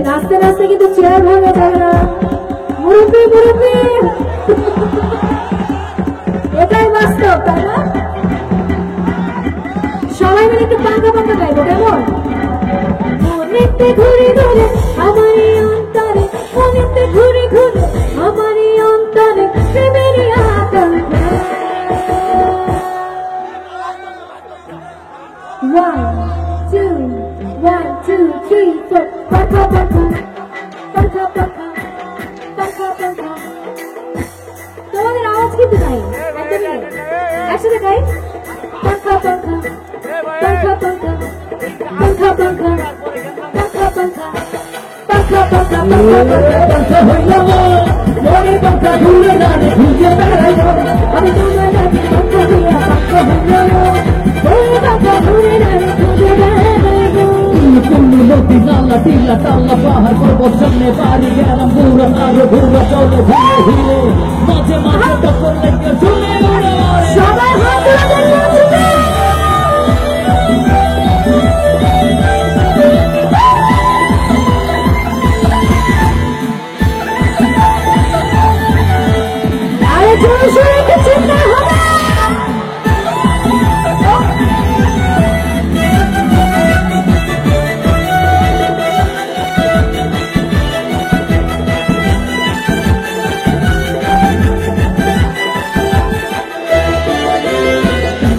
নাচতে নাচতে কিন্তু চেয়ার ভাঙা যাবে না। মুরব্বী মুরব্বী, এটাই বাস্তব, তাই না? সবাই মিলে একটু পাঙ্কা পাঙ্কা গাইবো, কেমন? অনেকটা ঘুরে ঘুরে আমার অন্তরে, অনেকটা ঘুরে ঘুরে আমার অন্তরে প্রেমের আকাঙ্ক্ষা। 1 2 1 2 3 4 পাঙ্কা পাঙ্কা পাঙ্কা পাঙ্কা পাঙ্কা পাঙ্কা। তোমাদের আওয়াজ কিন্তু নাই, একদমই একসাথে গাই। পাঙ্কা পাঙ্কা পাঙ্কা পাঙ্কা পাঙ্কা পাঙ্কা পাঙ্কা পাঙ্কা পাঙ্কা পাঙ্কা পাঙ্কা হইল মনে পাঙ্কা ঘুরে গানে ঘুরে বেড়াই আমি তোমার কাছে পাঙ্কা দিয়া পাঙ্কা হইল মনে পাঙ্কা ঘুরে গানে ঘুরে বেড়াই। তুমি নদী নালা টিলা টালা পাহাড় পর্বত সামনে বাড়ি গেলাম পুরো আরো ঘুরে চলে ঘুরে ঘুরে মাঝে মাঝে টক্কর লেগে চলে সবাই হাত তুলে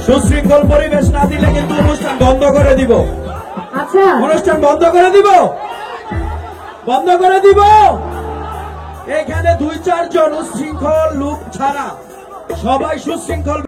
সুশৃঙ্খল পরিবেশ না দিলে কিন্তু অনুষ্ঠান বন্ধ করে দিব। আচ্ছা, অনুষ্ঠান বন্ধ করে দিব, বন্ধ করে দিব। এখানে 2-4 জন উশৃঙ্খল লোক ছাড়া সবাই সুশৃঙ্খল।